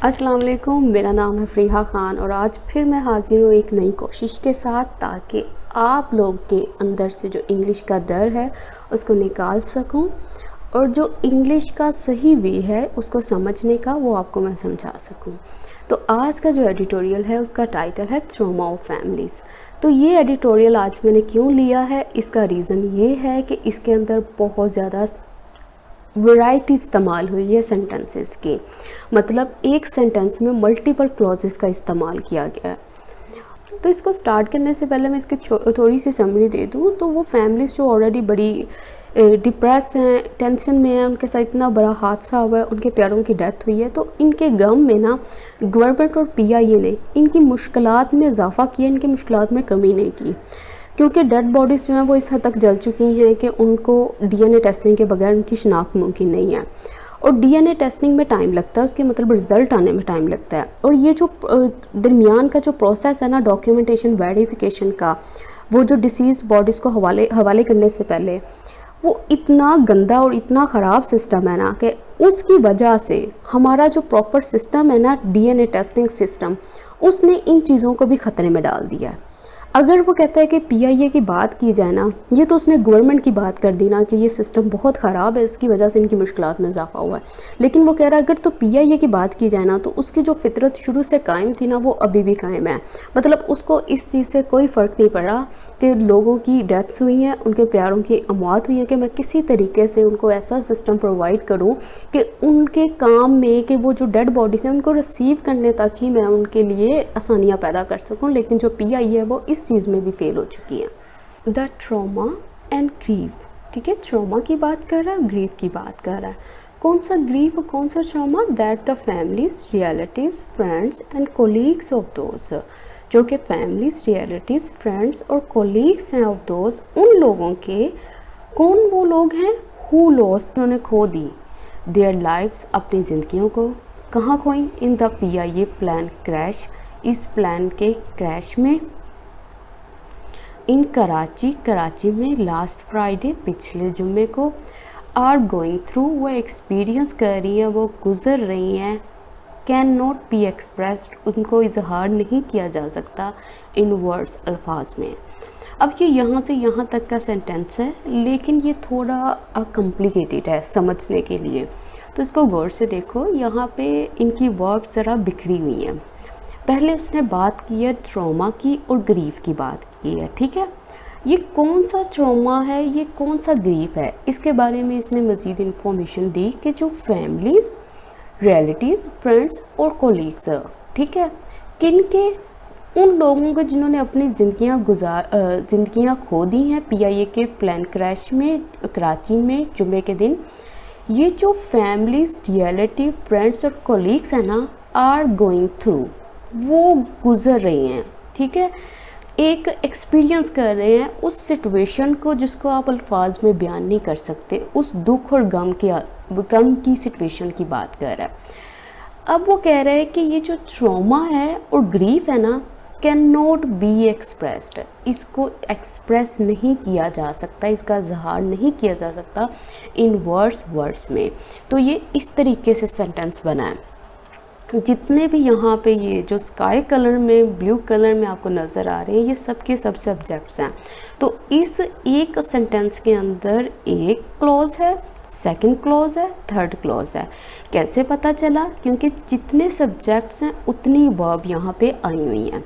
अस्सलाम वालेकुम, मेरा नाम है फ़रीहा ख़ान और आज फिर मैं हाज़िर हूँ एक नई कोशिश के साथ, ताकि आप लोग के अंदर से जो इंग्लिश का डर है उसको निकाल सकूँ और जो इंग्लिश का सही वे है उसको समझने का वो आपको मैं समझा सकूँ। तो आज का जो एडिटोरियल है उसका टाइटल है ट्रॉमा ऑफ फैमिलीज़। तो ये एडिटोरियल आज मैंने क्यों लिया है, इसका रीज़न ये है कि इसके अंदर बहुत ज़्यादा वैरायटी इस्तेमाल हुई है सेंटेंसेस की। मतलब एक सेंटेंस में मल्टीपल क्लॉजेस का इस्तेमाल किया गया है। तो इसको स्टार्ट करने से पहले मैं इसकी थोड़ी सी समरी दे दूँ तो वो फैमिलीज़ जो ऑलरेडी बड़ी डिप्रेस हैं, टेंशन में हैं, उनके साथ इतना बड़ा हादसा हुआ है, उनके प्यारों की डेथ हुई है, तो इनके गम में ना गवर्नमेंट और पीआईए ने इनकी मुश्किलात में इजाफ़ा किया, इनकी मुश्किलात में कमी नहीं की। क्योंकि डेड बॉडीज़ जो हैं वो इस हद तक जल चुकी हैं कि उनको डीएनए टेस्टिंग के बगैर उनकी शिनाख्त मुमकिन नहीं है। और डीएनए टेस्टिंग में टाइम लगता है, उसके मतलब रिज़ल्ट आने में टाइम लगता है। और ये जो दरमियान का जो प्रोसेस है ना, डॉक्यूमेंटेशन वेरिफिकेशन का, वो जो डिसीज़ बॉडीज़ को हवाले करने से पहले, वो इतना गंदा और इतना ख़राब सिस्टम है ना कि उसकी वजह से हमारा जो प्रॉपर सिस्टम है ना, डीएनए टेस्टिंग सिस्टम, उसने इन चीज़ों को भी ख़तरे में डाल दिया है। अगर वो कहता है कि पीआईए की बात की जाए ना, ये तो उसने गवर्नमेंट की बात कर दी ना कि ये सिस्टम बहुत ख़राब है, इसकी वजह से इनकी मुश्किलात में इजाफा हुआ है। लेकिन वो कह रहा है अगर तो पीआईए की बात की जाए ना, तो उसकी जो फितरत शुरू से कायम थी ना, वो अभी भी कायम है। मतलब उसको इस चीज़ से कोई फ़र्क नहीं पड़ा कि लोगों की डेथ्स हुई हैं, उनके प्यारों की अमवात हुई है, कि मैं किसी तरीके से उनको ऐसा सिस्टम प्रोवाइड करूँ कि उनके काम में, कि वो जो डेड बॉडीज़ हैं उनको रिसीव करने तक ही मैं उनके लिए आसानियाँ पैदा कर सकूँ। लेकिन जो पीआईए है वो इस चीज़ में भी फेल हो चुकी है। द ट्रॉमा एंड ग्रीव, ठीक है, ट्रॉमा की बात कर रहा है, ग्रीव की बात कर रहा है। कौन सा ग्रीव और कौन सा trauma? That the families, relatives, friends and colleagues of those, जो कि फैमिलीज, रिलेटिव्स, फ्रेंड्स और कोलीग्स हैं ऑफ दोज, उन लोगों के। कौन वो लोग हैं? हु लॉस्ट, उन्होंने खो दी, देयर लाइव्स, अपनी ज़िंदगियों को। कहाँ खोई? In the PIA plan crash, इस प्लान के क्रैश में। इन कराची में लास्ट फ्राइडे, पिछले जुम्मे को। आर गोइंग थ्रू, वो एक्सपीरियंस कर रही हैं, वो गुज़र रही हैं। कैन नॉट बी एक्सप्रेस्ड, उनको इजहार नहीं किया जा सकता इन वर्ड्स, अल्फाज में। अब ये यहाँ से यहाँ तक का सेंटेंस है, लेकिन ये थोड़ा कॉम्प्लिकेटेड है समझने के लिए, तो इसको गौर से देखो। यहाँ पे इनकी वर्ड्स ज़रा बिखरी हुई हैं। पहले उसने बात की है ट्रॉमा की और ग्रीफ की बात की है, ठीक है। ये कौन सा ट्रॉमा है, ये कौन सा ग्रीफ है, इसके बारे में इसने मज़ीद इन्फॉर्मेशन दी कि जो फैमिलीज़, रिलेटिव्स, फ्रेंड्स और कोलीग्स, ठीक है, किन के? उन लोगों को जिन्होंने अपनी ज़िंदगियाँ खो दी हैं पीआईए के प्लान क्रैश में, कराची में जुम्मे के दिन। ये जो फैमिलीज़, रिलेटिव, फ्रेंड्स और कोलीग्स हैं ना, आर गोइंग थ्रू, वो गुज़र रही हैं, ठीक है, एक एक्सपीरियंस कर रहे हैं उस सिचुएशन को जिसको आप अल्फाज में बयान नहीं कर सकते, उस दुख और गम की सिचुएशन की बात कर रहा है। अब वो कह रहे हैं कि ये जो ट्रॉमा है और ग्रीफ है ना, कैन नॉट बी एक्सप्रेस्ड, इसको एक्सप्रेस नहीं किया जा सकता, इसका इजहार नहीं किया जा सकता इन वर्ड्स में। तो ये इस तरीके से सेंटेंस बना है। जितने भी यहाँ पे ये जो स्काई कलर में, ब्लू कलर में आपको नज़र आ रहे हैं, ये सब के सब सब्जेक्ट्स हैं। तो इस एक सेंटेंस के अंदर एक क्लॉज है, सेकंड क्लॉज है, थर्ड क्लॉज है। कैसे पता चला? क्योंकि जितने सब्जेक्ट्स हैं उतनी वर्ब यहाँ पे आई हुई हैं।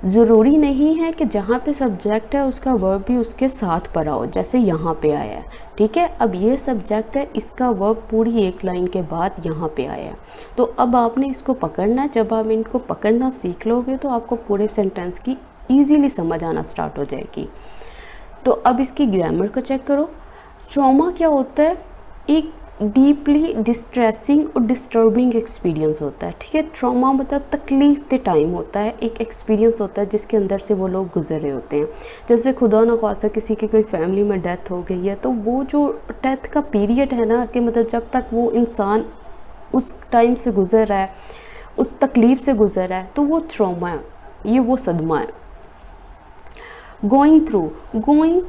ज़रूरी नहीं है कि जहाँ पे सब्जेक्ट है उसका वर्ब भी उसके साथ पड़ा हो, जैसे यहाँ पे आया है, ठीक है। अब ये सब्जेक्ट है, इसका वर्ब पूरी एक लाइन के बाद यहाँ पे आया है। तो अब आपने इसको पकड़ना है। जब आप इनको पकड़ना सीख लोगे तो आपको पूरे सेंटेंस की ईजीली समझ आना स्टार्ट हो जाएगी। तो अब इसकी ग्रामर को चेक करो। ट्रॉमा क्या होता है? एक डीपली डिस्ट्रेसिंग और डिस्टर्बिंग एक्सपीरियंस होता है, ठीक है। ट्रॉमा मतलब तकलीफ दे टाइम होता है, एक एक्सपीरियंस होता है जिसके अंदर से वो लोग गुजर रहे होते हैं। जैसे खुदा न ख्वास्ता किसी की कोई फैमिली में डेथ हो गई है, तो वो जो डेथ का पीरियड है ना, कि मतलब जब तक वो इंसान उस टाइम से गुजर रहा है, उस तकलीफ़ से गुजर रहा है, तो वो ट्रॉमा है, ये वो सदमा है। गोइंग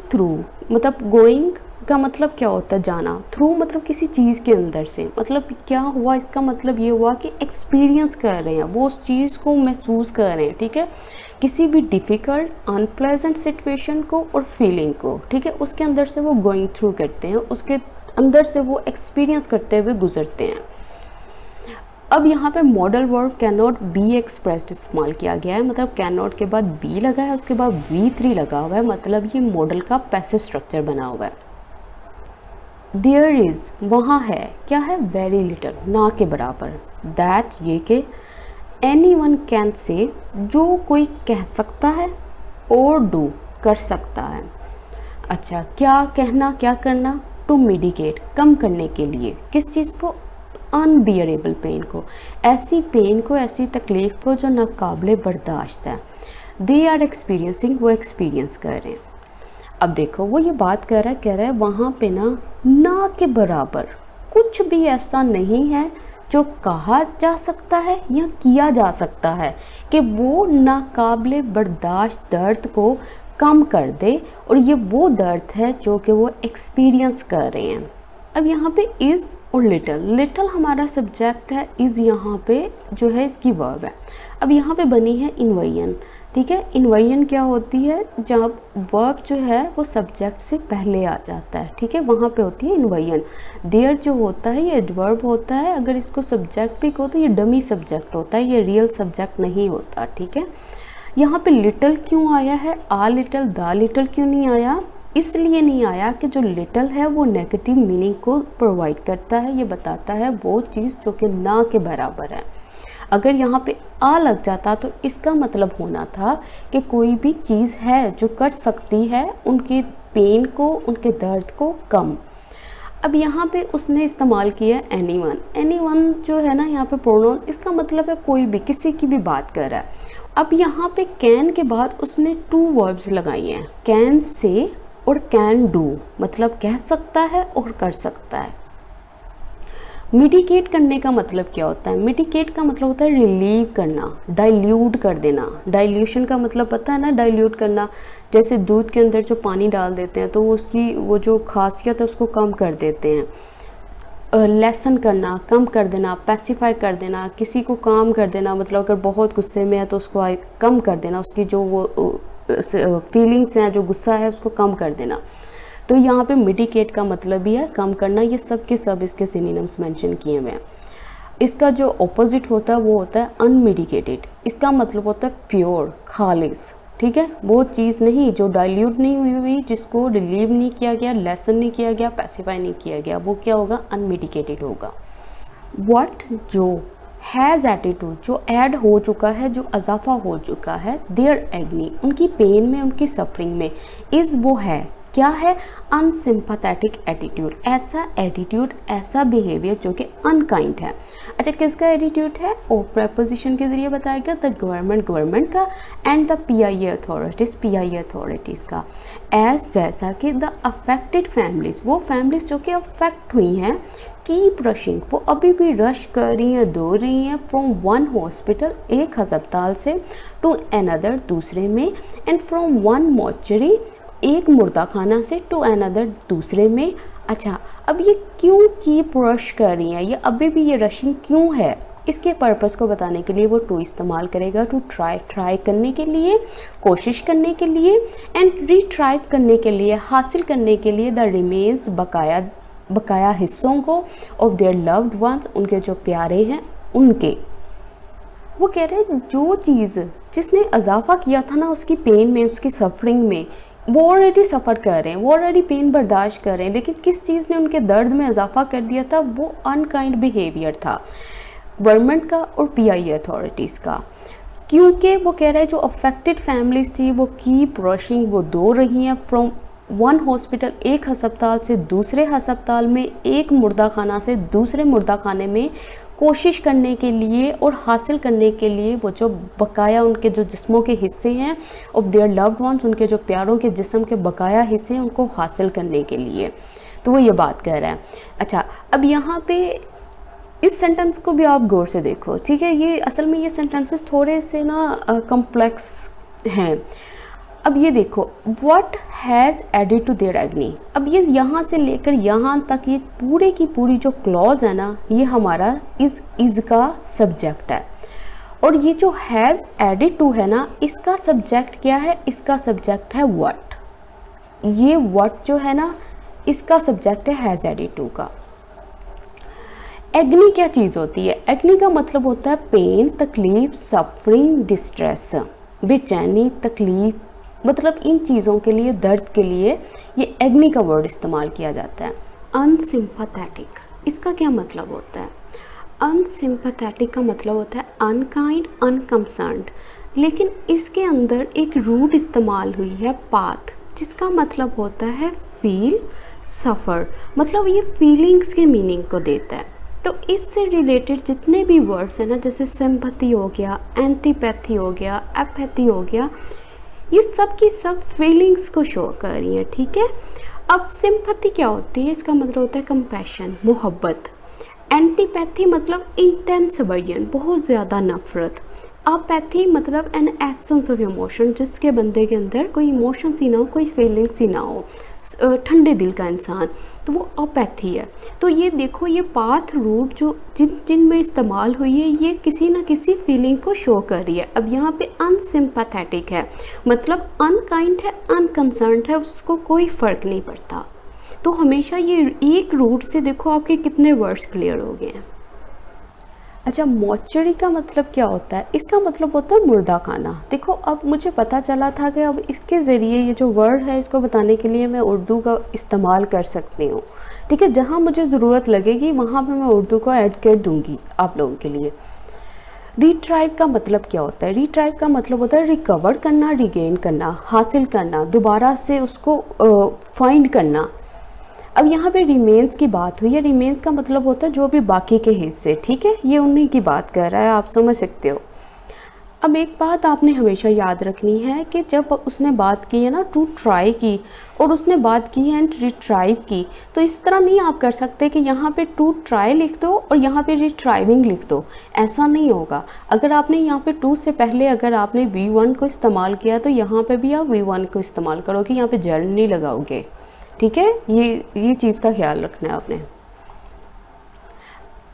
थ्रू मतलब गोइंग का मतलब क्या होता है जाना, थ्रू मतलब किसी चीज़ के अंदर से, मतलब क्या हुआ इसका मतलब ये हुआ कि एक्सपीरियंस कर रहे हैं, वो उस चीज़ को महसूस कर रहे हैं, ठीक है, किसी भी डिफ़िकल्ट अनप्लेजेंट सिचुएशन को और फीलिंग को, ठीक है, उसके अंदर से वो गोइंग थ्रू करते हैं, उसके अंदर से वो एक्सपीरियंस करते हुए गुजरते हैं। अब यहाँ पे modal verb can not be expressed इस्तेमाल किया गया है, मतलब कैन नॉट के बाद बी लगा है, उसके बाद V3 लगा हुआ है, मतलब ये मॉडल का पैसिव स्ट्रक्चर बना हुआ है। देयर इज़ वहाँ है, क्या है, वेरी लिटल ना के बराबर, दैट ये कि एनी वन कैन से जो कोई कह सकता है, और डू कर सकता है। अच्छा, क्या कहना, क्या करना, टू मिटिगेट कम करने के लिए, किस चीज़ को, अनबियरेबल पेन को, ऐसी पेन को, ऐसी तकलीफ़ को जो नाकाबिले बर्दाश्त है। दे आर एक्सपीरियंसिंग, वो एक्सपीरियंस कर रहे हैं। अब देखो वो ये बात कर रहा है, कह रहा है वहाँ पे ना के बराबर कुछ भी ऐसा नहीं है जो कहा जा सकता है या किया जा सकता है कि वो नाकाबिले बर्दाश्त दर्द को कम कर दे, और ये वो दर्द है जो कि वो एक्सपीरियंस कर रहे हैं। अब यहाँ पे इज़ और लिटल हमारा सब्जेक्ट है, इज़ यहाँ पे जो है इसकी वर्ब है। अब यहाँ पे बनी है इन्वर्जन, ठीक है, इन्वर्जन क्या होती है, जब वर्ब जो है वो सब्जेक्ट से पहले आ जाता है, ठीक है, वहाँ पे होती है इन्वर्जन। देयर जो होता है ये एडवर्ब होता है, अगर इसको सब्जेक्ट भी कहो तो ये डमी सब्जेक्ट होता है, ये रियल सब्जेक्ट नहीं होता, ठीक है। यहाँ पे लिटल क्यों आया है, आ लिटल, द लिटल क्यों नहीं आया, इसलिए नहीं आया कि जो लिटल है वो नेगेटिव मीनिंग को प्रोवाइड करता है, ये बताता है वो चीज़ जो कि ना के बराबर है। अगर यहाँ पे आ लग जाता तो इसका मतलब होना था कि कोई भी चीज़ है जो कर सकती है उनकी पेन को, उनके दर्द को कम। अब यहाँ पे उसने इस्तेमाल किया एनीवन, एनीवन जो है ना यहाँ पे प्रोनाउन, इसका मतलब है कोई भी, किसी की भी बात कर रहा है। अब यहाँ पे कैन के बाद उसने टू वर्ब्स लगाई हैं, कैन से और कैन डू, मतलब कह सकता है और कर सकता है। मिटिगेट करने का मतलब क्या होता है, मिटिगेट का मतलब होता है रिलीव करना, डाइल्यूट कर देना। डाइल्यूशन का मतलब पता है ना, डाइल्यूट करना, जैसे दूध के अंदर जो पानी डाल देते हैं तो वो उसकी वो जो खासियत है उसको कम कर देते हैं। लेसन करना, कम कर देना, पैसिफाई कर देना, किसी को काम कर देना, मतलब अगर बहुत गुस्से में है तो उसको कम कर देना, उसकी जो वो फीलिंग्स हैं, जो गुस्सा है उसको कम कर देना। तो यहाँ पे मिटिगेट का मतलब भी है कम करना, ये सब के सब इसके सिनोनिम्स मेंशन किए हुए हैं। इसका जो ऑपोजिट होता है वो होता है अनमिटिगेटेड, इसका मतलब होता है प्योर, खालिस, ठीक है, वो चीज़ नहीं जो डाइल्यूट नहीं हुई हुई, जिसको रिलीव नहीं किया गया, लेसन नहीं किया गया, पैसिफाई नहीं किया गया, वो क्या होगा, अनमिटिगेटेड होगा। व्हाट जो हैज़ एटीट्यूड, जो ऐड हो चुका है, जो इजाफा हो चुका है, देयर एग्नी, उनकी पेन में, उनकी सफरिंग में, इज़ वो है, क्या है, अनसिंपैथेटिक एटीट्यूड, ऐसा एटीट्यूड, ऐसा बिहेवियर जो कि अनकाइंड है। अच्छा, किसका एटीट्यूड है, ओ प्रेपोजिशन के जरिए बताएगा, द गवर्नमेंट का, एंड द PIA अथॉरिटीज़ का, एज जैसा कि द अफेक्टेड फैमिलीज़, वो फैमिलीज़ जो कि अफेक्ट हुई हैं, कीप रशिंग, वो अभी भी रश कर रही हैं, दौड़ रही हैं, फ्रॉम वन हॉस्पिटल, एक अस्पताल से, टू अनदर, दूसरे में, एंड फ्रॉम वन मॉर्चरी, एक मुर्दा खाना से, टू अनदर, दूसरे में। अच्छा, अब ये क्यों कीप रश कर रही हैं, ये अभी भी ये रशिंग क्यों है, इसके पर्पस को बताने के लिए वो टू इस्तेमाल करेगा, टू ट्राई करने के लिए, कोशिश करने के लिए, एंड रीट्राई करने के लिए, हासिल करने के लिए, द रिमेन्स, बकाया हिस्सों को, ऑफ देयर लव्ड वंस, उनके जो प्यारे हैं उनके। वो कह रहे हैं जो चीज़ जिसने इजाफा किया था ना उसकी पेन में, उसकी सफरिंग में, वो ऑलरेडी सफ़र कर रहे हैं, वो ऑलरेडी पेन बर्दाश्त कर रहे हैं, लेकिन किस चीज़ ने उनके दर्द में इजाफा कर दिया था, वो अनकाइंड बिहेवियर था गवर्नमेंट का और PIA अथॉरिटीज़ का। क्योंकि वो कह रहे हैं जो अफेक्टेड फैमिलीज़ थी वो कीप रशिंग, वो दौड़ रही हैं, फ्रॉम वन हॉस्पिटल, एक अस्पताल से दूसरे अस्पताल में, एक मुर्दा खाना से दूसरे मुर्दा खाने में, कोशिश करने के लिए और हासिल करने के लिए, वो जो बकाया उनके जो जिस्मों के हिस्से हैं, ऑफ देयर लव्ड वंस, उनके जो प्यारों के जिस्म के बकाया हिस्से हैं, उनको हासिल करने के लिए। तो वो ये बात कह रहा है। अच्छा, अब यहाँ पे इस सेंटेंस को भी आप गौर से देखो, ठीक है, ये असल में ये सेंटेंसेस थोड़े से ना कॉम्प्लेक्स हैं। अब ये देखो, what has added to their agony. अब ये यहाँ से लेकर यहाँ तक ये पूरे की पूरी जो क्लॉज है ना, ये हमारा इज का सब्जेक्ट है। और ये जो हैज़ एडेड टू है ना, इसका सब्जेक्ट क्या है? इसका सब्जेक्ट है व्हाट। ये व्हाट जो है ना, इसका सब्जेक्ट है हैज़ एडेड टू का। एग्नी क्या चीज़ होती है? एग्नी का मतलब होता है पेन, तकलीफ, सफरिंग, डिस्ट्रेस, बेचैनी, तकलीफ, मतलब इन चीज़ों के लिए, दर्द के लिए ये एग्नी का वर्ड इस्तेमाल किया जाता है। अनसिम्पैथेटिक, इसका क्या मतलब होता है? अनसिम्पैथेटिक का मतलब होता है अनकाइंड, अनकंसर्न्ड, लेकिन इसके अंदर एक रूट इस्तेमाल हुई है पाथ, जिसका मतलब होता है फील, सफ़र, मतलब ये फीलिंग्स के मीनिंग को देता है। तो इससे रिलेटेड जितने भी वर्ड्स हैं ना, जैसे सिंपैथी हो गया, एंटीपैथी हो गया, एपैथी हो गया, ये सब की सब फीलिंग्स को शो कर रही हैं, ठीक है। अब सिंपैथी क्या होती है? इसका मतलब होता है कंपैशन, मोहब्बत। एंटीपैथी मतलब इंटेंस अवर्जन, बहुत ज़्यादा नफरत। अपैथी मतलब एन एब्सेंस ऑफ इमोशन, जिसके बंदे के अंदर कोई इमोशंस ही ना हो, कोई फीलिंग्स ही ना हो, ठंडे दिल का इंसान, तो वो अपैथी है। तो ये देखो, ये पाथ रूट जो जिन में इस्तेमाल हुई है, ये किसी ना किसी फीलिंग को शो कर रही है। अब यहाँ पे अनसिम्पैथेटिक है, मतलब अनकाइंड है, अनकंसर्न्ड है, उसको कोई फ़र्क नहीं पड़ता। तो हमेशा ये एक रूट से देखो आपके कितने वर्ड्स क्लियर हो गए हैं। अच्छा, मॉर्चरी का मतलब क्या होता है? इसका मतलब होता है मुर्दा खाना। देखो, अब मुझे पता चला था कि अब इसके ज़रिए ये जो वर्ड है, इसको बताने के लिए मैं उर्दू का इस्तेमाल कर सकती हूँ, ठीक है। जहाँ मुझे ज़रूरत लगेगी वहाँ पे मैं उर्दू को ऐड कर दूँगी आप लोगों के लिए। रिट्राइव का मतलब क्या होता है? रिट्राइव का मतलब होता है रिकवर करना, रिगेन करना, हासिल करना, दोबारा से उसको फाइंड करना। अब यहाँ पे रिमेन्स की बात हुई है। रिमेन्स का मतलब होता है जो भी बाकी के हिस्से, ठीक है, ये उन्हीं की बात कर रहा है, आप समझ सकते हो। अब एक बात आपने हमेशा याद रखनी है कि जब उसने बात की है ना टू ट्राई की, और उसने बात की है रिट्राइव की, तो इस तरह नहीं आप कर सकते कि यहाँ पे टू ट्राई लिख दो और यहाँ पे रिट्राइविंग लिख दो, ऐसा नहीं होगा। अगर आपने यहाँ पे टू से पहले अगर आपने V1 को इस्तेमाल किया, तो यहाँ पे भी आप V1 को इस्तेमाल करोगे, यहाँ पे जल नहीं लगाओगे, ठीक है। ये चीज़ का ख्याल रखना है आपने।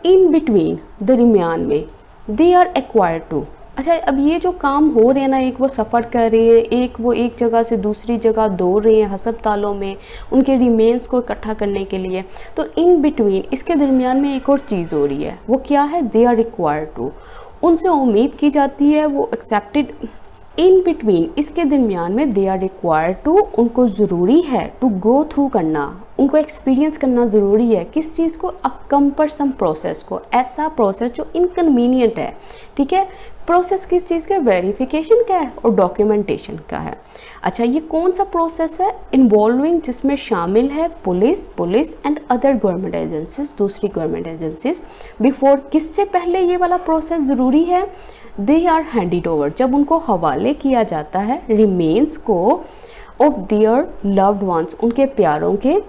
इन बिटवीन, दरमियान में, दे आर एक्वायर्ड टू। अच्छा, अब ये जो काम हो रहे हैं ना, एक वो सफ़र कर रहे हैं, एक वो एक जगह से दूसरी जगह दौड़ रहे हैं हस्पतालों में उनके रिमेन्स को इकट्ठा करने के लिए, तो इन बिटवीन, इसके दरमियान में एक और चीज़ हो रही है, वो क्या है? दे आर रिक्वायर्ड टू, उनसे उम्मीद की जाती है, वो एक्सेप्टेड। इन बिटवीन, इसके दरमियान में, दे आर रिक्वायर्ड टू, उनको ज़रूरी है, टू गो थ्रू करना, उनको एक्सपीरियंस करना ज़रूरी है। किस चीज़ को? अ कम्परसम प्रोसेस को, ऐसा प्रोसेस जो इनकन्वीनियंट है, ठीक है। प्रोसेस किस चीज़ का? वेरिफिकेशन का है और डॉक्यूमेंटेशन का है। अच्छा, ये कौन सा प्रोसेस है? इन्वॉल्विंग, जिसमें शामिल है police and other government agencies, दूसरी गवर्नमेंट एजेंसीज। बिफोर, किससे पहले ये वाला प्रोसेस ज़रूरी है? दे आर हैंडिड ओवर, जब उनको हवाले किया जाता है रिमेन्स को ऑफ देयर लव्ड वंस, उनके प्यारों के,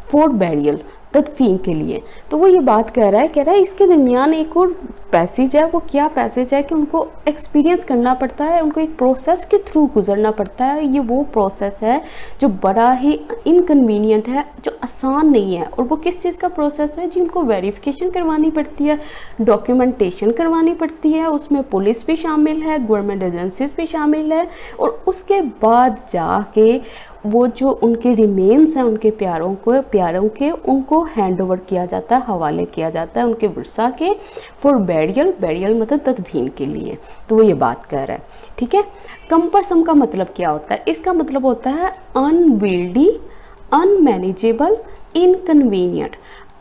फॉर बैरियल, तदफीन के लिए। तो वो ये बात कह रहा है इसके दरमियान एक और पैसेज है। वो क्या पैसेज है कि उनको एक्सपीरियंस करना पड़ता है, उनको एक प्रोसेस के थ्रू गुजरना पड़ता है। ये वो प्रोसेस है जो बड़ा ही इनकन्वीनियंट है, जो आसान नहीं है। और वो किस चीज़ का प्रोसेस है जी? उनको वेरिफिकेशन करवानी पड़ती है, डॉक्यूमेंटेशन करवानी पड़ती है, उसमें पुलिस भी शामिल है, गवर्नमेंट एजेंसीज भी शामिल है, और उसके बाद जाके वो जो उनके रिमेन्स हैं, उनके प्यारों के उनको हैंड ओवर किया जाता है, हवाले किया जाता है उनके वर्सा के, फॉर बैरियल मतलब तदफीन के लिए। तो वो ये बात कर रहा है, ठीक है। कम्परसम का मतलब क्या होता है? इसका मतलब होता है अनविल्डी, अनमैनेजेबल, इनकन्वीनियंट।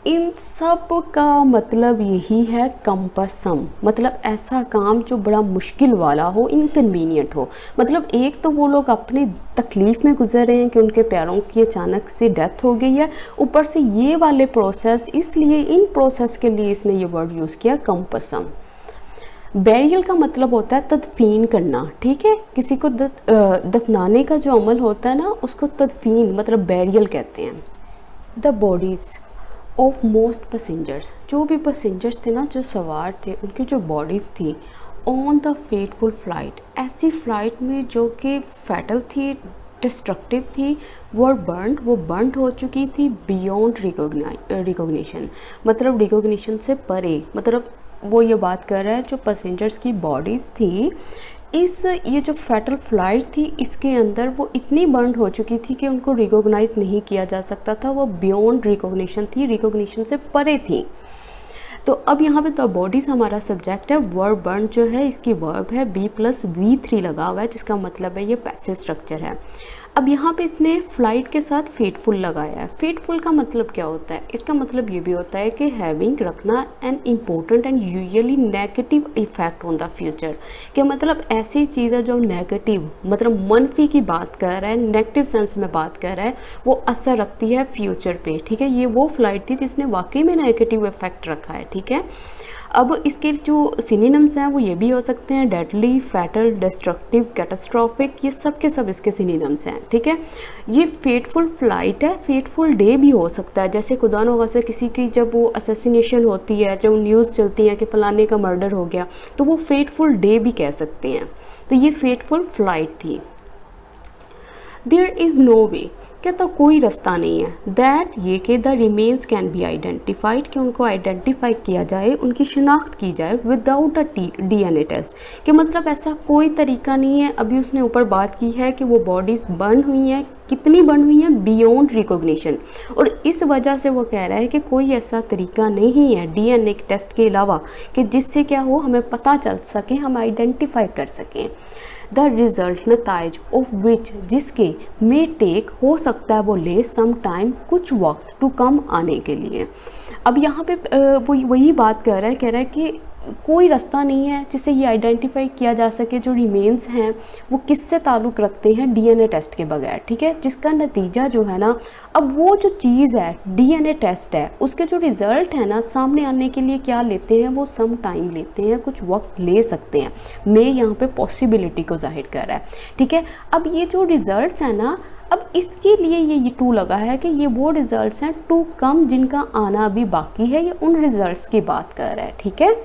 इन सब का मतलब यही है कम्परसम, मतलब ऐसा काम जो बड़ा मुश्किल वाला हो, इनकन्वीनियंट हो। मतलब एक तो वो लोग अपनी तकलीफ़ में गुजर रहे हैं कि उनके प्यारों की अचानक से डेथ हो गई है, ऊपर से ये वाले प्रोसेस, इसलिए इन प्रोसेस के लिए इसने ये वर्ड यूज़ किया कम्परसम। बैरियल का मतलब होता है तदफीन करना, ठीक है। किसी को दफनाने का जो अमल होता है ना, उसको तदफीन मतलब बैरियल कहते हैं। The bodies of most passengers, जो भी पैसेंजर्स थे ना, जो सवार थे, उनकी जो बॉडीज़ थी, ऑन द फेटफुल फ्लाइट, ऐसी फ़्लाइट में जो कि फैटल थी, डिस्ट्रक्टिव थी, वो बर्न हो चुकी थी बियॉन्ड रिकॉग्निशन, मतलब रिकॉग्निशन से परे। मतलब वो ये बात कर रहा है जो पैसेंजर्स की बॉडीज़ थी ये जो फैटल फ्लाइट थी इसके अंदर वो इतनी बर्न हो चुकी थी कि उनको रिकॉग्नाइज नहीं किया जा सकता था, वो बियॉन्ड रिकॉग्निशन थी, रिकॉग्निशन से परे थी। तो अब यहाँ पे द बॉडीज़ हमारा सब्जेक्ट है, वर्ब बर्न जो है इसकी वर्ब है, B+V3 लगा हुआ है जिसका मतलब है ये पैसिव स्ट्रक्चर है। अब यहाँ पे इसने फ्लाइट के साथ फेटफुल लगाया है। फेटफुल का मतलब क्या होता है? इसका मतलब ये भी होता है कि हैविंग, रखना, an important and usually negative effect on the future, कि मतलब ऐसी चीज़ है जो नेगेटिव, मतलब मनफी की बात कर रहा है, नेगेटिव सेंस में बात कर रहा है, वो असर रखती है फ्यूचर पे। ठीक है, ये वो फ्लाइट थी जिसने वाकई में नेगेटिव इफेक्ट रखा है। ठीक है, अब इसके जो सिनोनिम्स हैं वो ये भी हो सकते हैं, डेडली, फैटल, डिस्ट्रक्टिव, कैटास्ट्रॉफिक, ये सब के सब इसके सिनोनिम्स हैं। ठीक है, ये फेटफुल फ्लाइट है, फेटफुल डे भी हो सकता है, जैसे खुदा न खास्ता किसी की जब वो असैसिनेशन होती है, जब न्यूज़ चलती है कि फलाने का मर्डर हो गया, तो वो फेटफुल डे भी कह सकते हैं। तो ये फेटफुल फ्लाइट थी। देयर इज़ नो वे, कहता कोई रास्ता नहीं है, दैट ये कि the remains can be identified, कि उनको आइडेंटिफाई किया जाए, उनकी शिनाख्त की जाए विदाउट अ DNA टेस्ट, कि मतलब ऐसा कोई तरीका नहीं है। अभी उसने ऊपर बात की है कि वो बॉडीज़ बर्न हुई हैं, कितनी बर्न हुई हैं, बियॉन्ड रिकॉग्निशन, और इस वजह से वो कह रहा है कि कोई ऐसा तरीका नहीं है DNA टेस्ट के अलावा कि जिससे क्या हो, हमें पता चल सके, हम आइडेंटिफाई कर सकें। द रिज़ल्ट, नताइज ऑफ विच, जिसके मे टेक, हो सकता है वो ले, सम टाइम, कुछ वक्त, टू कम, आने के लिए। अब यहाँ पे वो वही बात कर रहा है, कह रहा है कि कोई रास्ता नहीं है जिससे ये आइडेंटिफाई किया जा सके जो रिमेन्स हैं वो किससे ताल्लुक़ रखते हैं DNA टेस्ट के बगैर। ठीक है, जिसका नतीजा जो है ना, अब वो जो चीज़ है DNA टेस्ट है, उसके जो रिज़ल्ट है ना सामने आने के लिए क्या लेते हैं, वो सम टाइम लेते हैं, कुछ वक्त ले सकते हैं। मैं यहाँ पे पॉसिबिलिटी को जाहिर कर रहा है। ठीक है, अब ये जो रिज़ल्ट्स हैं ना, अब इसके लिए ये टू लगा है कि ये वो रिज़ल्ट्स हैं टू कम जिनका आना अभी बाकी है, ये उन रिज़ल्ट्स की बात कर रहा है। ठीक है,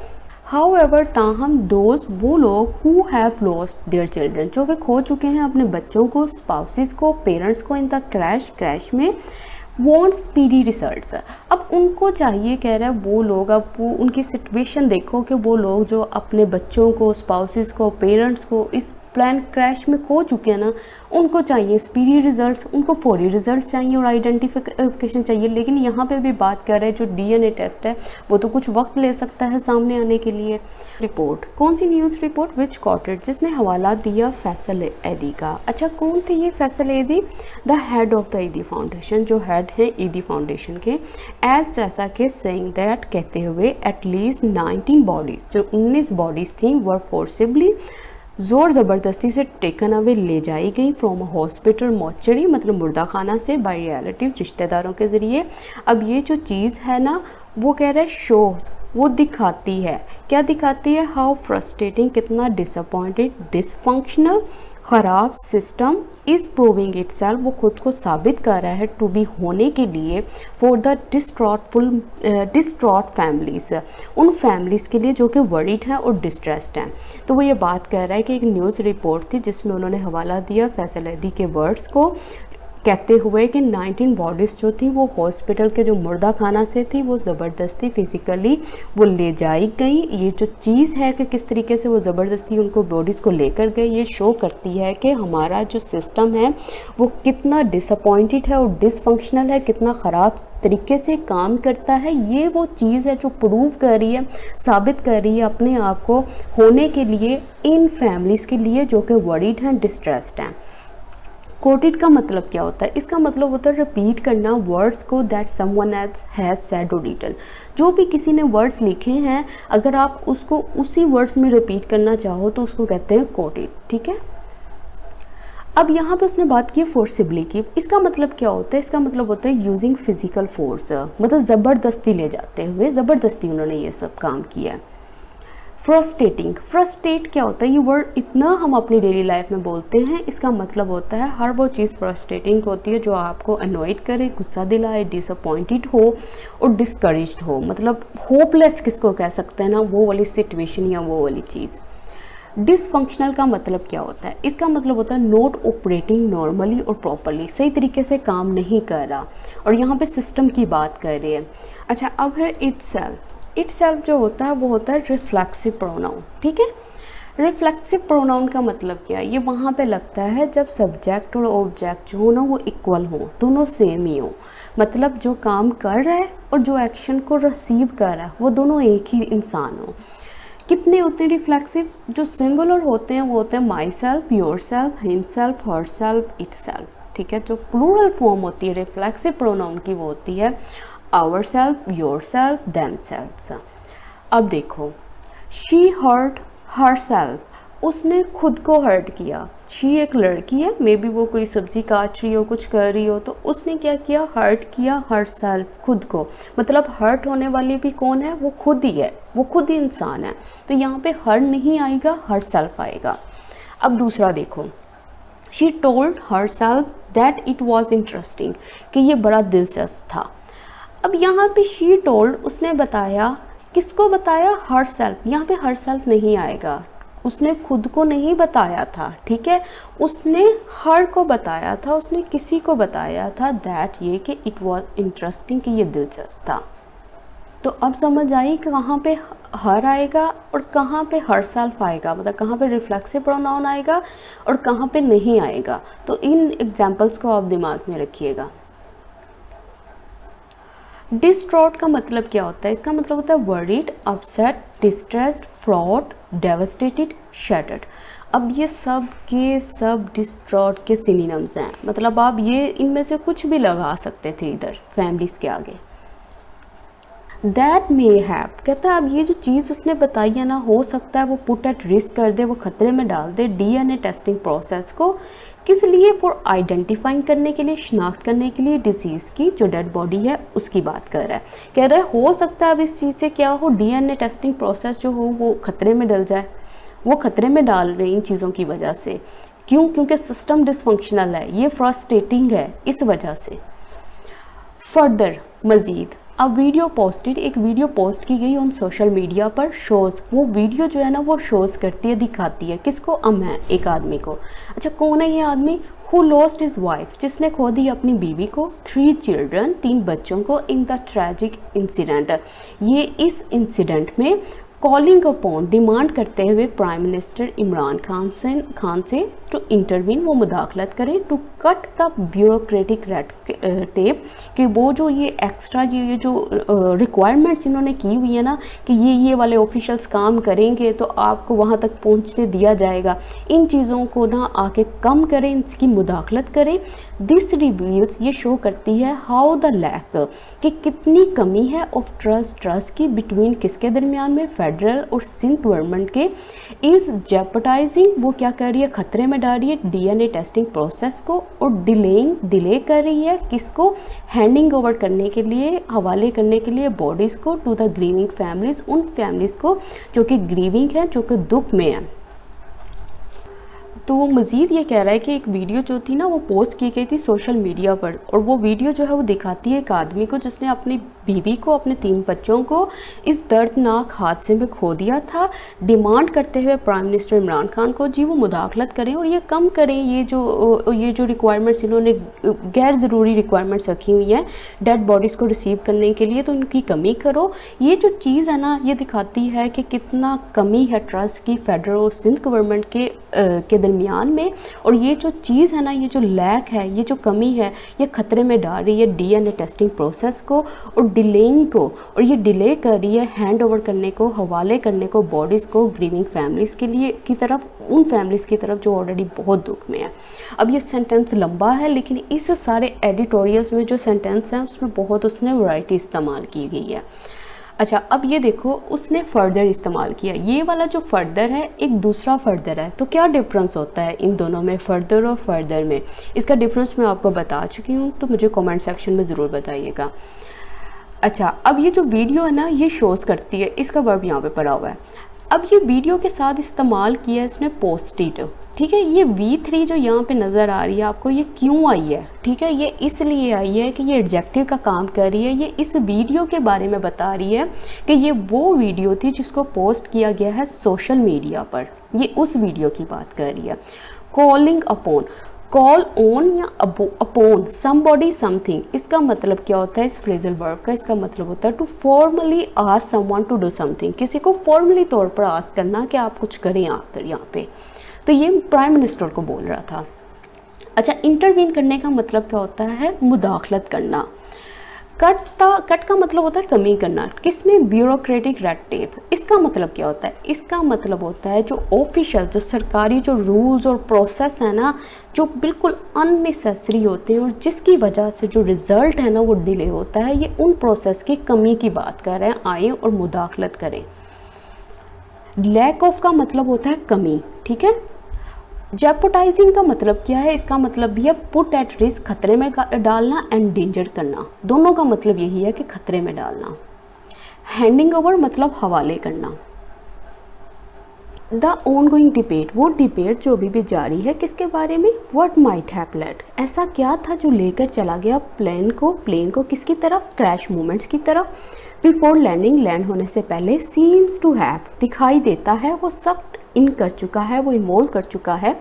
हाउएवर, ताहम, दोज, वो लोग who have lost their children, जो कि खो चुके हैं अपने बच्चों को, स्पाउसेस को, पेरेंट्स को, इन द क्रैश में, वॉन्ट स्पीडी रिजल्ट्स। अब उनको चाहिए, कह रहा है वो लोग, अब वो उनकी सिचुएशन देखो कि वो लोग जो अपने बच्चों को, स्पाउसेस को, पेरेंट्स को इस प्लान क्रैश में खो चुके हैं ना, उनको चाहिए स्पीडी रिजल्ट्स, उनको फौरी रिजल्ट्स चाहिए और आइडेंटिफिकेशन चाहिए। लेकिन यहाँ पे भी बात कर रहे हैं जो DNA टेस्ट है वो तो कुछ वक्त ले सकता है सामने आने के लिए। रिपोर्ट, कौन सी न्यूज़ रिपोर्ट? विच क्वार्टर, जिसने हवाला दिया फैसल एदी का। अच्छा, कौन थे ये फैसल एदी? द हेड ऑफ द ईदी फाउंडेशन, जो हेड है ईदी फाउंडेशन के। एज, जैसा कि सेइंग दैट, कहते हुए, एटलीस्ट 19 बॉडीज़, जो 19 बॉडीज़ थी, वर फोर्सिबली, ज़ोर ज़बरदस्ती से टेकन अवे, ले जाई गई, फ्रॉम अ हॉस्पिटल, मॉर्चरी, मतलब मुर्दा खाना से, बाय रिलेटिव्स, रिश्तेदारों के ज़रिए। अब ये जो चीज़ है ना, वो कह रहा है शोज, वो दिखाती है, क्या दिखाती है? हाउ फ्रस्ट्रेटिंग, कितना डिसअपॉइंटेड, डिसफंक्शनल, ख़राब सिस्टम इज़ प्रूविंग इटसेल्फ, वो खुद को साबित कर रहा है टू बी, होने के लिए, फॉर द डिस्ट्रॉट फैमिलीज़, उन फैमिलीज़ के लिए जो कि वरीड हैं और डिस्ट्रेस्ड हैं। तो वो ये बात कर रहा है कि एक न्यूज़ रिपोर्ट थी जिसमें उन्होंने हवाला दिया फैसल एदी के वर्ड्स को, कहते हुए कि 19 बॉडीज़ जो थी वो हॉस्पिटल के जो मुर्दा खाना से थी, वो ज़बरदस्ती फिज़िकली वो ले जाई गई। ये जो चीज़ है कि किस तरीके से वो ज़बरदस्ती उनको बॉडीज़ को लेकर गए, ये शो करती है कि हमारा जो सिस्टम है वो कितना डिसअपॉइंटेड है और डिसफंक्शनल है, कितना ख़राब तरीके से काम करता है। ये वो चीज़ है जो प्रूव कर रही है, साबित कर रही है अपने आप को होने के लिए इन फैमिलीज़ के लिए जो कि वरीड हैं, डिस्ट्रेस्ड हैं। कोटेड का मतलब क्या होता है? इसका मतलब होता है रिपीट करना वर्ड्स को that someone else has said और रिटन। जो भी किसी ने वर्ड्स लिखे हैं, अगर आप उसको उसी वर्ड्स में रिपीट करना चाहो तो उसको कहते हैं कोटेड। ठीक है, अब यहाँ पे उसने बात की फोर्सिबली की। इसका मतलब क्या होता है? इसका मतलब होता है यूजिंग फिजिकल फोर्स, मतलब ज़बरदस्ती ले जाते हुए, ज़बरदस्ती उन्होंने ये सब काम किया है। फ्रस्ट्रेटिंग, फ्रस्ट्रेट क्या होता है? ये वर्ड इतना हम अपनी डेली लाइफ में बोलते हैं, इसका मतलब होता है हर वो चीज़ फ्रस्ट्रेटिंग होती है जो आपको अनॉयड करे, गुस्सा दिलाए, डिसअपॉइंटेड हो और डिस्करेज्ड हो, मतलब होपलेस किसको कह सकते हैं ना, वो वाली सिचुएशन या वो वाली चीज़। डिसफंक्शनल का मतलब क्या होता है? इसका मतलब होता है नॉट ऑपरेटिंग नॉर्मली और प्रॉपरली, सही तरीके से काम नहीं कर रहा, और यहाँ पे सिस्टम की बात कर रही है। अच्छा, अब है इटसेल्फ। इटसेल्फ जो होता है वो होता है रिफ्लेक्सिव प्रोनाउन, ठीक है। रिफ्लेक्सिव प्रोनाउन का मतलब क्या है? ये वहाँ पे लगता है जब सब्जेक्ट और ऑब्जेक्ट जो हो ना वो इक्वल हो, दोनों सेम ही हो, मतलब जो काम कर रहा है और जो एक्शन को रिसीव कर रहा है वो दोनों एक ही इंसान हो। कितने होते हैं रिफ्लेक्सिव? जो सिंगुलर होते हैं वो होते हैं my self, your self, him self, her self, it self, ठीक है। जो प्लूरल फॉर्म होती है रिफ्लेक्सिव प्रोनाउन की वो होती है our self, your self, them self. अब देखो, शी हर्ट हर सेल्फ, उसने खुद को हर्ट किया। शी एक लड़की है, मे बी वो कोई सब्जी काट रही हो, कुछ कर रही हो, तो उसने क्या किया? हर्ट किया हर सेल्फ, खुद को। मतलब हर्ट होने वाली भी कौन है? वो खुद ही है, वो खुद ही इंसान है। तो यहाँ पे हर नहीं आएगा, हर सेल्फ आएगा। अब दूसरा देखो, she told her self that it was interesting, कि ये बड़ा दिलचस्प था। अब यहाँ पे शी टोल्ड, उसने बताया, किसको बताया? Her self. यहाँ पे हर सेल्फ नहीं आएगा, उसने खुद को नहीं बताया था, ठीक है, उसने हर को बताया था, उसने किसी को बताया था दैट, ये कि इट वाज इंटरेस्टिंग, कि ये दिलचस्प था। तो अब समझ आई कि कहाँ पे हर आएगा और कहाँ पे हर सेल्फ आएगा, मतलब कहाँ पे रिफ्लेक्सिव प्रोनाउन आएगा और कहाँ पे नहीं आएगा। तो इन एग्जाम्पल्स को आप दिमाग में रखिएगा। डिस्ट्रॉट का मतलब क्या होता है? इसका मतलब होता है worried, upset, distressed, fraught, devastated, shattered. अब ये सब के सब डिस्ट्रॉट के सिनोनिम्स हैं, मतलब आप ये इनमें से कुछ भी लगा सकते थे इधर फैमिलीज के आगे। दैट मे हैव, कहता है अब ये जो चीज़ उसने बताई है ना, हो सकता है वो पुट एट रिस्क कर दे, वो खतरे में डाल दे डीएनए टेस्टिंग प्रोसेस को। किस लिए? फॉर आइडेंटिफाइंग करने के लिए, शिनाख्त करने के लिए डिजीज़ की, जो डेड बॉडी है उसकी बात कर रहा है। कह रहा है हो सकता है अब इस चीज़ से क्या हो, डीएनए टेस्टिंग प्रोसेस जो हो वो खतरे में डल जाए। वो खतरे में डाल रहे हैं इन चीज़ों की वजह से। क्यों? क्योंकि सिस्टम डिसफंक्शनल है, ये फ्रस्ट्रेटिंग है इस वजह से। फर्दर, मज़ीद, अब वीडियो पोस्टेड, एक वीडियो पोस्ट की गई ऑन सोशल मीडिया पर, शोज़, वो वीडियो जो है ना वो शोज़ करती है, दिखाती है किसको? मैं एक आदमी को। अच्छा, कौन है ये आदमी? हु लॉस्ट हिज वाइफ, जिसने खो दी अपनी बीवी को, 3 चिल्ड्रन, 3 बच्चों को, इन द ट्रैजिक इंसिडेंट, ये इस इंसिडेंट में कॉलिंग अपॉन, डिमांड करते हुए प्राइम मिनिस्टर इमरान खान से टू इंटरवीन, वो मुदाखलत करें, to cut the bureaucratic red tape, कि वो जो ये एक्स्ट्रा ये जो रिक्वायरमेंट्स इन्होंने की हुई है ना, कि ये वाले ऑफिशियल्स काम करेंगे तो आपको वहाँ तक पहुँचने दिया जाएगा, इन चीज़ों को ना आके कम करें, इसकी मुदाखलत करें। दिस रिवील्स, ये शो करती है हाउ द लैक, कि कितनी कमी है ऑफ ट्रस्ट की, बिटवीन किसके दरमियान में? फेडरल और सिंध गवर्नमेंट के। इज जेपटाइजिंग, वो क्या कर रही है? खतरे में डाल रही है डीएनए टेस्टिंग प्रोसेस को, और डिले कर रही है किसको? हैंडिंग ओवर करने के लिए, हवाले करने के लिए बॉडीज़ को टू द ग्रीविंग फैमिलीज़, उन फैमिलीज़ को जो कि ग्रीविंग है, जो कि दुख में है। तो वो मज़ीद ये कह रहा है कि एक वीडियो जो थी ना वो पोस्ट की गई थी सोशल मीडिया पर, और वो वीडियो जो है वो दिखाती है एक आदमी को जिसने अपनी बीवी को, अपने 3 बच्चों को इस दर्दनाक हादसे में खो दिया था, डिमांड करते हुए प्राइम मिनिस्टर इमरान खान को जी वो मुदाखलत करें और ये कम करें ये जो रिक्वायरमेंट्स इन्होंने गैर ज़रूरी रिक्वायरमेंट्स रखी हुई हैं डेड बॉडीज़ को रिसीव करने के लिए, तो इनकी कमी करो। ये जो चीज़ है ना ये दिखाती है कि कितना कमी है ट्रस्ट की फेडरल और सिंध गवर्नमेंट के दरमियान में, और ये जो चीज़ है ना, ये जो लैक है, ये जो कमी है, ये खतरे में डाल रही है डीएनए टेस्टिंग प्रोसेस को और डिलेइंग को, और ये डिले कर रही है हैंड ओवर करने को, हवाले करने को बॉडीज़ को ग्रीविंग फैमिलीज़ के लिए की तरफ, उन फैमिलीज़ की तरफ जो ऑलरेडी बहुत दुख में है। अब ये सेंटेंस लंबा है, लेकिन इस सारे एडिटोरियल्स में जो सेंटेंस हैं उसमें बहुत उसने वैरायटी इस्तेमाल की गई है। अच्छा, अब ये देखो उसने फर्दर इस्तेमाल किया, ये वाला जो फर्दर है एक दूसरा फर्दर है, तो क्या डिफरेंस होता है इन दोनों में, फर्दर और फर्दर में? इसका डिफरेंस मैं आपको बता चुकी हूँ, तो मुझे कमेंट सेक्शन में ज़रूर बताइएगा। अच्छा, अब ये जो वीडियो है ना ये शोज़ करती है, इसका वर्ब यहाँ पे पड़ा हुआ है। अब ये वीडियो के साथ इस्तेमाल किया है इसने पोस्टेड, ठीक है। ये V3 जो यहाँ पे नज़र आ रही है आपको, ये क्यों आई है, ठीक है, ये इसलिए आई है कि ये एडजेक्टिव का काम कर रही है। ये इस वीडियो के बारे में बता रही है कि ये वो वीडियो थी जिसको पोस्ट किया गया है सोशल मीडिया पर, ये उस वीडियो की बात कर रही है। कॉलिंग अपॉन, कॉल ऑन या अपॉन समबॉडी समथिंग, इसका मतलब क्या होता है इस फ्रेजल वर्ब का, इसका मतलब होता है to formally ask someone to do something, किसी को फॉर्मली तौर पर आस्क करना कि आप कुछ करें आकर यहाँ पे। तो ये प्राइम मिनिस्टर को बोल रहा था। अच्छा, इंटरवीन करने का मतलब क्या होता है, मुदाखलत करना। कट का मतलब होता है कमी करना, किसमें, ब्यूरोक्रेटिक रेड टेप। इसका मतलब क्या होता है, इसका मतलब होता है जो ऑफिशियल, जो सरकारी जो रूल्स और प्रोसेस है ना, जो बिल्कुल अननेसेसरी होते हैं और जिसकी वजह से जो रिज़ल्ट है ना वो डिले होता है, ये उन प्रोसेस की कमी की बात कर रहे हैं, आए और मुदाखलत करें। लैक ऑफ का मतलब होता है कमी, ठीक है। जेपोटाइजिंग का मतलब क्या है, इसका मतलब भी है पुट एट रिस्क, खतरे में डालना, एंड डेंजर करना, दोनों का मतलब यही है कि खतरे में डालना। हैंडिंग ओवर मतलब हवाले करना। द ऑनगोइंग डिबेट, वो डिबेट जो अभी भी जारी है, किसके बारे में, व्हाट माइट हैव लेड, ऐसा क्या था जो लेकर चला गया प्लेन को किसकी तरफ, क्रैश मूवमेंट्स की तरफ। बिफोर लैंडिंग, लैंड होने से पहले। सीम्स टू हैव, दिखाई देता है, वो सब इन कर चुका है, वो इन्वॉल्व कर चुका है,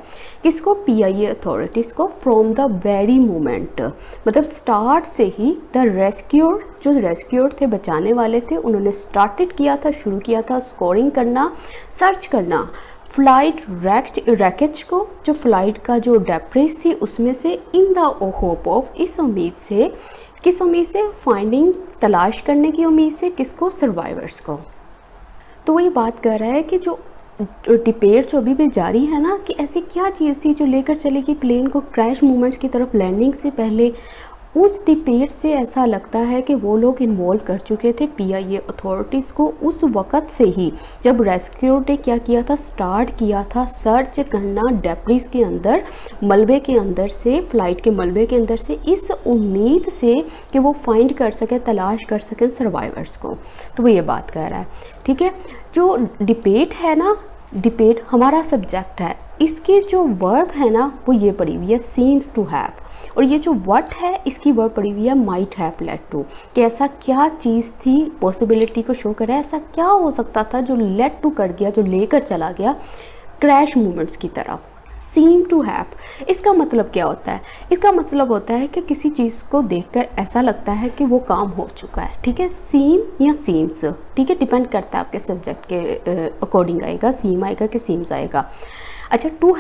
किसको, PIA अथॉरिटीज़ को। फ्रॉम द वेरी मोमेंट, मतलब स्टार्ट से ही। द रेस्क्यूर, जो रेस्क्यूर थे, बचाने वाले थे, उन्होंने स्टार्टेड किया था, शुरू किया था स्कोरिंग करना, सर्च करना। फ्लाइट रैकेज को, जो फ्लाइट का जो डेब्रिस थी उसमें से। इन द होप ऑफ, इस उम्मीद से, किस उम्मीद से, फाइंडिंग, तलाश करने की उम्मीद से, किसको, सर्वाइवर्स को। तो वो ये बात कर रहा है कि जो डिबेट जो अभी भी जारी है ना, कि ऐसी क्या चीज़ थी जो लेकर चलेगी प्लेन को क्रैश मूवमेंट्स की तरफ लैंडिंग से पहले। उस डिबेट से ऐसा लगता है कि वो लोग इन्वॉल्व कर चुके थे PIA अथॉरिटीज़ को उस वक़्त से ही, जब रेस्क्यू ने क्या किया था, स्टार्ट किया था सर्च करना डेब्रिस के अंदर, मलबे के अंदर से, फ्लाइट के मलबे के अंदर से, इस उम्मीद से कि वो फाइंड कर सके, तलाश कर सकें सर्वाइवर्स को। तो वो ये बात कर रहा है, ठीक है। जो डिबेट है ना, डिबेट हमारा सब्जेक्ट है, इसके जो वर्ब है ना वो ये पड़ी हुई है सीम्स टू हैव, और ये जो व्हाट है इसकी वर्ब पड़ी हुई है माइट हैव लेड टू, कि ऐसा क्या चीज़ थी, पॉसिबिलिटी को शो कर रहा है, ऐसा क्या हो सकता था जो लेड टू कर गया, जो लेकर चला गया क्रैश मूवमेंट्स की तरफ। सीम टू हैव, इसका मतलब क्या होता है, इसका मतलब होता है कि किसी चीज़ को देखकर ऐसा लगता है कि वो काम हो चुका है, ठीक है। सीम या सीम्स, ठीक है, डिपेंड करता है आपके सब्जेक्ट के अकॉर्डिंग आएगा, सीम आएगा कि सीम्स आएगा। अच्छा, टू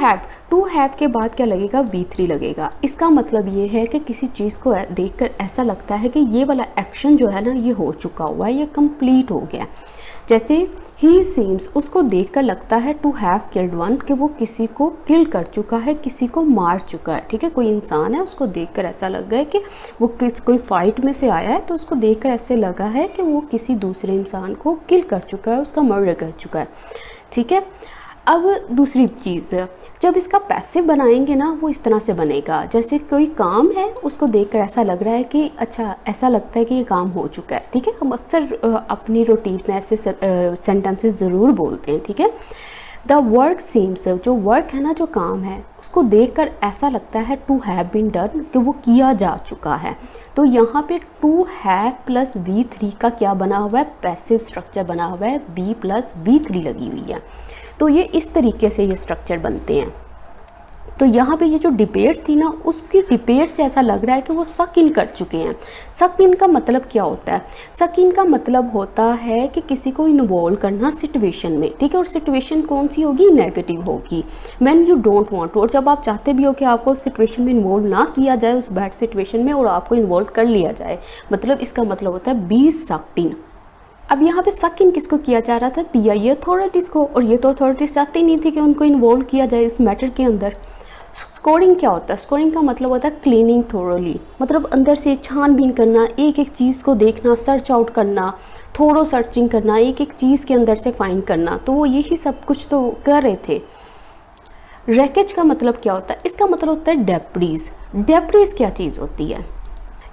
हैव के बाद क्या लगेगा, V3 लगेगा। इसका मतलब ये है कि किसी चीज़ को देखकर ऐसा लगता है कि ये वाला एक्शन जो है ना ये हो चुका हुआ है, ये कंप्लीट हो गया। जैसे ही सीम्स, उसको देखकर लगता है टू हैव किल्ड वन, कि वो किसी को किल कर चुका है, किसी को मार चुका है, ठीक है। कोई इंसान है, उसको देखकर ऐसा लग गया कि वो कोई फाइट में से आया है, तो उसको देखकर ऐसे लगा है कि वो किसी दूसरे इंसान को किल कर चुका है, उसका मर्डर कर चुका है, ठीक है। अब दूसरी चीज़, जब इसका पैसिव बनाएंगे ना वो इस तरह से बनेगा, जैसे कोई काम है उसको देखकर ऐसा लग रहा है कि अच्छा, ऐसा लगता है कि ये काम हो चुका है, ठीक है। हम अक्सर अपनी रूटीन में ऐसे सेंटेंसेस ज़रूर बोलते हैं, ठीक है। द वर्क सीम्स, जो वर्क है ना, जो काम है, उसको देखकर ऐसा लगता है टू हैव बीन डन, कि वो किया जा चुका है। तो यहाँ पे टू हैव प्लस V3 का क्या बना हुआ है, पैसिव स्ट्रक्चर बना हुआ है, B प्लस V3 लगी हुई है। तो ये इस तरीके से ये स्ट्रक्चर बनते हैं। तो यहाँ पे ये जो डिबेट थी ना, उसकी डिबेट से ऐसा लग रहा है कि वो सक इन कर चुके हैं। सक इन का मतलब क्या होता है, सक इन का मतलब होता है कि किसी को इन्वॉल्व करना सिचुएशन में, ठीक है। और सिचुएशन कौन सी होगी, नेगेटिव होगी, when you don't want to. और जब आप चाहते भी हो कि आपको उस सिचुएशन में इन्वॉल्व ना किया जाए, उस बैड सिचुएशन में, और आपको इन्वॉल्व कर लिया जाए, मतलब इसका मतलब होता है बी सक्ड इन। अब यहाँ पे सक इन किसको किया जा रहा था, PIA अथॉरिटीज़ को, और ये तो अथॉरिटीज़ चाहती ही नहीं थी कि उनको इन्वॉल्व किया जाए इस मैटर के अंदर। स्कोरिंग क्या होता है, स्कोरिंग का मतलब होता है क्लीनिंग थोरोली, मतलब अंदर से छानबीन करना, एक एक चीज़ को देखना, सर्च आउट करना, थोरो सर्चिंग करना, एक एक चीज़ के अंदर से फाइंड करना। तो वो यही सब कुछ तो कर रहे थे। रैकेज का मतलब क्या होता है, इसका मतलब होता है डेब्रिस। डेब्रिस क्या चीज़ होती है,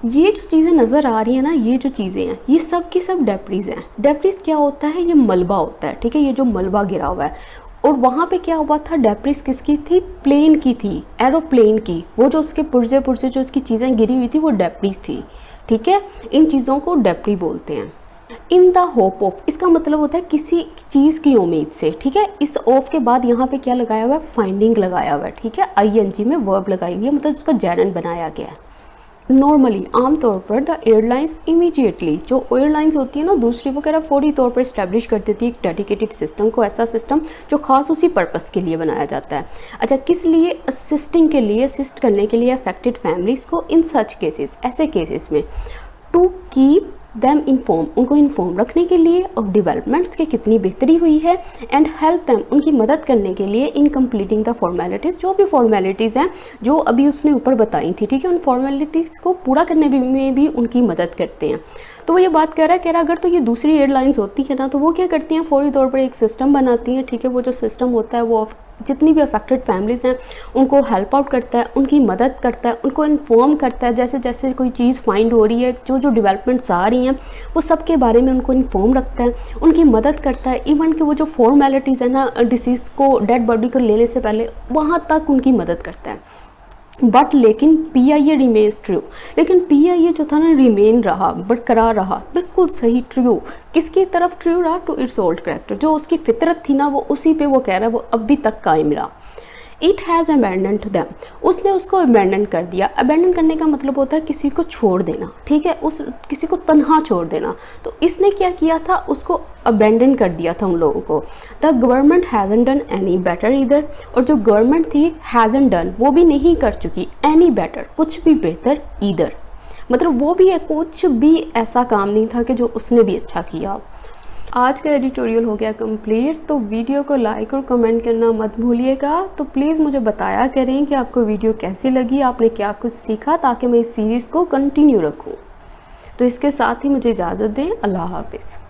ये जो चीज़ें नज़र आ रही हैं ना, ये जो चीज़ें हैं ये सब की सब डेब्रिस हैं। डेब्रिस क्या होता है, ये मलबा होता है, ठीक है, ये जो मलबा गिरा हुआ है। और वहाँ पे क्या हुआ था, डेब्रिस किसकी थी, प्लेन की थी, एरोप्लेन की। वो जो उसके पुर्जे पुर्जे जो उसकी चीज़ें गिरी हुई थी वो डेब्रिस थी, ठीक है। इन चीज़ों को डेब्री बोलते हैं। इन द होप ऑफ, इसका मतलब होता है किसी चीज़ की उम्मीद से, ठीक है। इस ऑफ के बाद यहाँ पे क्या लगाया हुआ है, फाइंडिंग लगाया हुआ है, ठीक है। ING में वर्ब लगाई हुई है, मतलब इसको जेरंड बनाया गया है। नॉर्मली आमतौर पर द एयरलाइंस इमीडिएटली, जो एयरलाइंस होती है ना दूसरी वगैरह, फौरी तौर पर इस्टेब्लिश कर देती है एक डेडिकेटेड सिस्टम को, ऐसा सिस्टम जो खास उसी पर्पस के लिए बनाया जाता है। अच्छा, किस लिए, असिस्टिंग के लिए, असिस्ट करने के लिए अफेक्टेड फैमिलीज़ को इन सच केसेस, ऐसे केसेस में, टू कीप दैम इन्फॉर्म, उनको इन्फॉर्म रखने के लिए और डेवलपमेंट्स की कितनी बेहतरी हुई है, एंड हेल्प दैम, उनकी मदद करने के लिए इन कंप्लीटिंग द फॉर्मेलिटीज़, जो भी फॉर्मेलिटीज़ हैं जो अभी उसने ऊपर बताई थी, ठीक है। उन फॉर्मेलिटीज़ को पूरा करने में भी उनकी मदद करते हैं। तो वो ये बात कह रहा है अगर तो ये दूसरी एयरलाइंस होती है ना तो वो क्या करती हैं, फौरी तौर पर एक सिस्टम बनाती हैं, ठीक है। वो जो सिस्टम होता है वो जितनी भी अफेक्टेड फैमिलीज़ हैं उनको हेल्प आउट करता है, उनकी मदद करता है, उनको इन्फॉर्म करता है, जैसे जैसे कोई चीज़ फाइंड हो रही है, जो जो डेवलपमेंट्स आ रही हैं वो सब के बारे में उनको इन्फॉर्म रखता है, उनकी मदद करता है। इवन कि वो जो फॉर्मेलिटीज़ है ना, डिसीज़ को, डेड बॉडी को लेने से पहले, वहाँ तक उनकी मदद करता है। बट लेकिन PIA रिमेन्स ट्रू, लेकिन PIA जो था ना रिमेन रहा, बरकरार रहा, बिल्कुल सही, ट्रू। किसकी तरफ ट्रू रहा, टू इट्स ओल्ड कैरेक्टर, जो उसकी फितरत थी ना वो उसी पे वो कह रहा है, वो अभी तक कायम रहा। इट हैज़ अबैंडन्ड दैम, उसने उसको अबैंडन कर दिया। अबैंडन करने का मतलब होता है किसी को छोड़ देना, ठीक है, उस किसी को तन्हा छोड़ देना। तो इसने क्या किया था, उसको अबैंडन कर दिया था उन लोगों को। The government हैज़न done any better इधर, और जो गवर्नमेंट थी हैज़न डन, वो भी नहीं कर चुकी एनी बेटर, कुछ भी बेहतर इधर, मतलब वो भी है, कुछ भी ऐसा काम नहीं था कि जो उसने भी अच्छा किया। आज का एडिटोरियल हो गया कंप्लीट। तो वीडियो को लाइक और कमेंट करना मत भूलिएगा। तो प्लीज़ मुझे बताया करें कि आपको वीडियो कैसी लगी, आपने क्या कुछ सीखा, ताकि मैं इस सीरीज़ को कंटिन्यू रखूं। तो इसके साथ ही मुझे इजाज़त दें। अल्लाह हाफ़िज़।